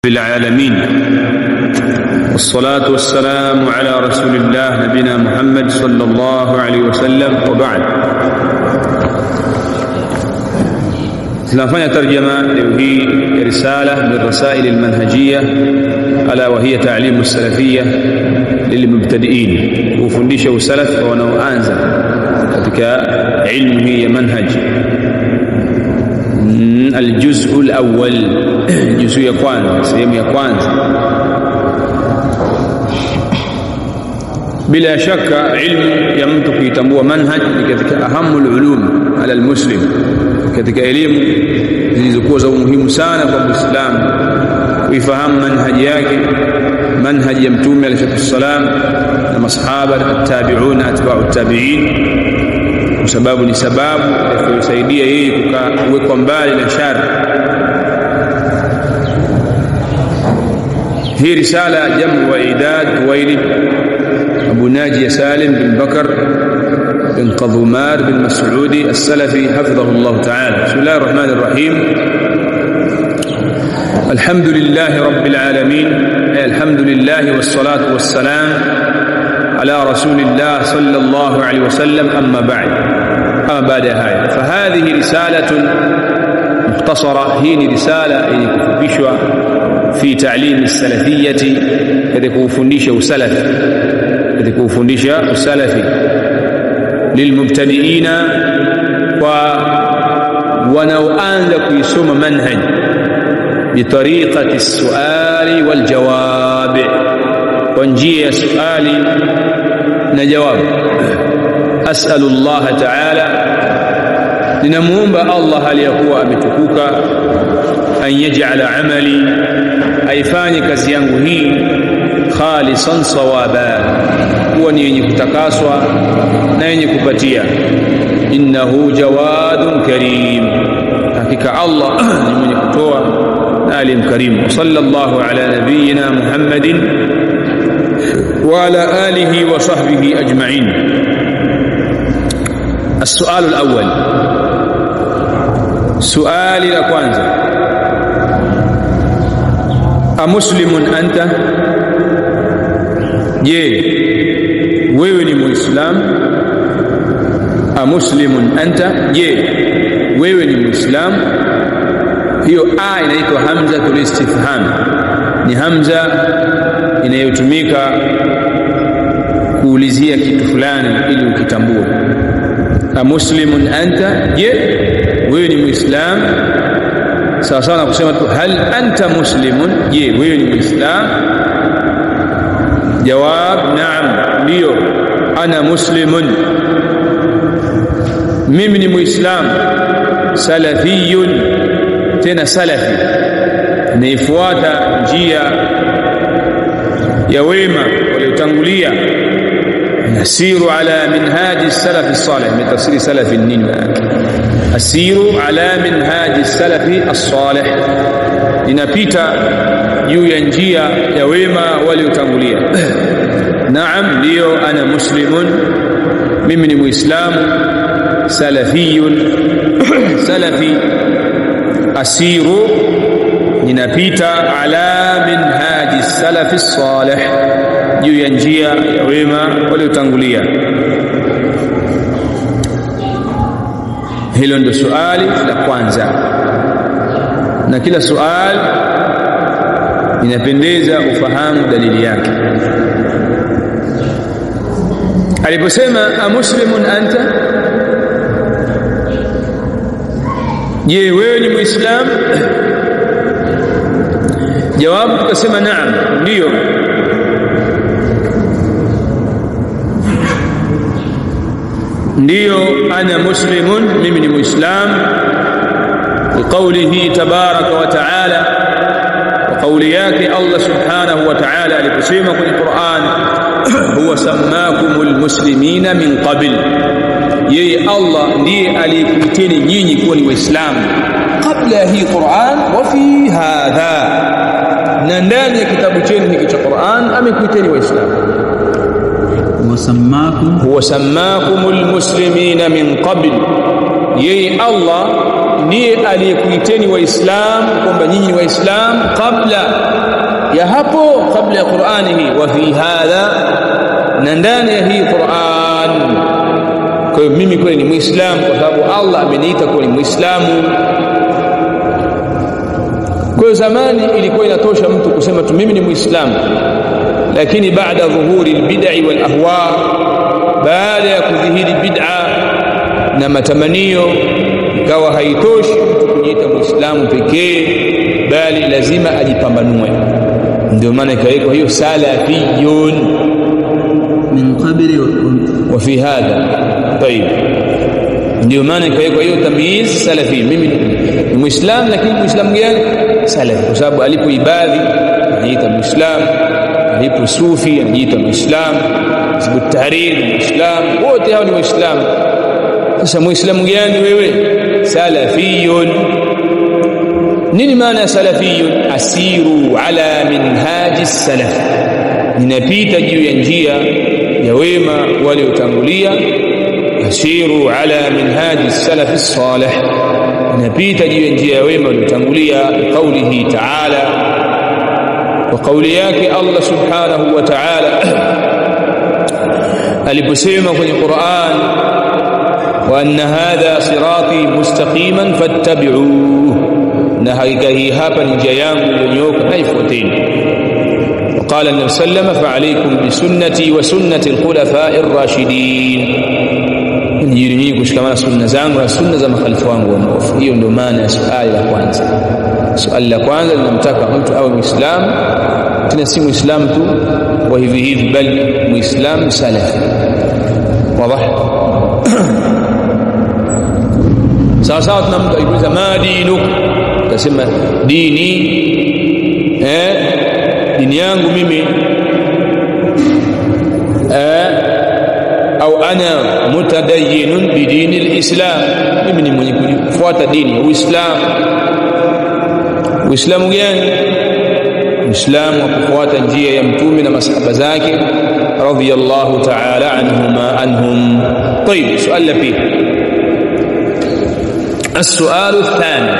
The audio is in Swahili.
في العالمين والصلاة والسلام على رسول الله نبينا محمد صلى الله عليه وسلم وبعد. tunafanya tarjama leo hii risala min rasail almanhajiyya ala wa hiya ta'lim as-salafiyyah lilmubtadi'in, kufundisha usalaf kwa wanaoanza katika ilmu hii ya manhaj. الجزء الأول جزء ya kwanza, sehemu ya kwanza. bila shaka ilmu ya mtu kuitambua manhaj ni katika ahamul ulum ala almuslim, katika elimu zilizokuwa za umuhimu sana kwa Muislamu kuifahamu manhaji yake, manhaji ya Mtume alayhi salam na masahaba na tabi'un atba'u tabi'in, kwa sababu ni sababu itakayosaidia yeye kuwekwa mbali na shari. hii risala jamu wa idad Wailid Abu Naji Salim bin Bakar bin Qadhumar bin Mas'udi as-Salafi hafidhahu Allah ta'ala. Bismillahir Rahmanir Rahim. Alhamdulillahi Rabbil Alamin, alhamdulillahi was-salatu was-salam ala Rasulillah sallallahu alayhi wa sallam, amma ba'd. أما بعد هاي فهذه رسالة مختصرة، هي رسالة يكفيشها في تعليم السلفية، يكفنديش وسلف، يكفنديش وسلفي للمبتدئين ونوعان يسمى منهج بطريقة السؤال والجواب، ونجي سؤال نجواب. أسأل الله تعالى لنمومب الله ليقوى أمتكوك أن يجعل عملي أيفاني كزيانه خالصا صوابا، ونيني كتكاسوا نيني كبتيا، إنه جواد كريم، حقيقة الله لمن كتوى نالم كريم. وصلى الله على نبينا محمد وعلى آله وصحبه أجمعين. السؤال الأول، سؤال الأكوانزا: أمسلم أنت؟ wewe ni muislam. أمسلم أنت؟ wewe ni muislam. hiyo a inaitwa hamzatul istifham, ni hamza inayotumika kuulizia kitu fulani ili ukitambue. Muslimun anta, wewe ni muislam. sawa sawa kusema tu hal anta muslimun, wewe ni muislam. jawab naam, ndio, ana muslimun, mimi ni muislam. Salafiyun, tena salafi, naifuata njia ya wema waliotangulia. نسير على منهاج السلف الصالح، من تفسير سلف النين. أسير على منهاج السلف الصالح، linapita juu ya njia ya wema waliotangulia. Naam, ndio, ana muslimun, mimi ni muislamu. Salafiyun, salafi. Asiru, ninapita ala minhaji salafi salih, juu ya njia ya wema waliotangulia. Hilo ndio swali la kwanza, na kila swali inapendeza ufahamu dalili yake. Aliposema amuslimun anta, wewe ni muislam? jawabu tukasema naam, ndio. ndio, ana muslimun, mimi ni muislam. Liqaulihi tabaraka wa taala, wa qauli yake Allah subhanahu wa taala aliposema kwenye Qur'an, huwa sammakumul muslimina min qabl, yeye Allah ndiye aliyekuiteni nyinyi kuwa ni waislamu kabla hii Qur'an, wa fi hadha, na ndani ya kitabu chenu hiki cha Qur'an amekuiteni waislamu. huwa sammakumul muslimina min qabl, yeye Allah ndiye aliyekuiteni waislamu kwamba nyinyi ni waislamu kabla ya hapo, kabla ya Qur'ani hii. Wa fi hadha, na ndani ya hii Qur'an. Kwa hiyo mimi kweli ni muislamu kwa sababu Allah ameniita kuwa ni muislamu. Kwa hiyo zamani ilikuwa inatosha mtu kusema tu mimi ni muislamu, lakini baada dhuhuri albid'i wal ahwa, baada ya kudhihiri bid'a na matamanio, ikawa haitoshi mtu kujiita muislamu pekee, bali lazima ajipambanue. Ndio maana ikawekwa hiyo salafiyun min qabli wa fi hadha. Tayeb, ndio maana ikawekwa hiyo tamyiz salafi. Mimi ni muislamu, lakini muislamu gani? Salafi, kwa sababu alipoibadhi anajiita muislamu, alipo sufi anajiita muislamu, Hizbu Tahrir muislamu, wote hao ni waislamu. Sasa muislamu gani wewe? Salafiyun. Nini maana ya salafiyun? Asiru ala minhaji salaf, ninapita juu ya njia ya wema waliotangulia. Asiru ala minhaji salaf as-salih, ninapita juu ya njia ya wema waliotangulia. Qawlihi ta'ala, wa qawli yake Allah subhanahu wa ta'ala aliposema kwenye Qur'an, wa anna hadha sirati mustaqiman fattabi'uhu, na hakika hii hapa ni njia yangu iliyonyooka, na ifuateni. Qala an-nabi sallama fa alaykum bi sunnati wa sunnati al-khulafa'i ar-rashidin, nijirini kushikamana sunna zangu na sunna za makhalifu wangu waongofu. Hiyo ndio maana ya swali la kwanza. Swali la kwanza linamtaka mtu awe muislamu, tena si muislamu tu wa hivi hivi, bali muislamu salafi. Wazi? Sawa sawa, tunamta ikuuliza ma dinuk, utasema dini, dini yangu mimi, au ana mutadayyinun bidini alislam, mimi ni mwenye kufuata dini ya Uislamu. Uislamu gani? Uislamu wa kufuata njia ya mtume na masahaba zake radhiyallahu ta'ala anhum. طيب, suala la pili. السؤال الثاني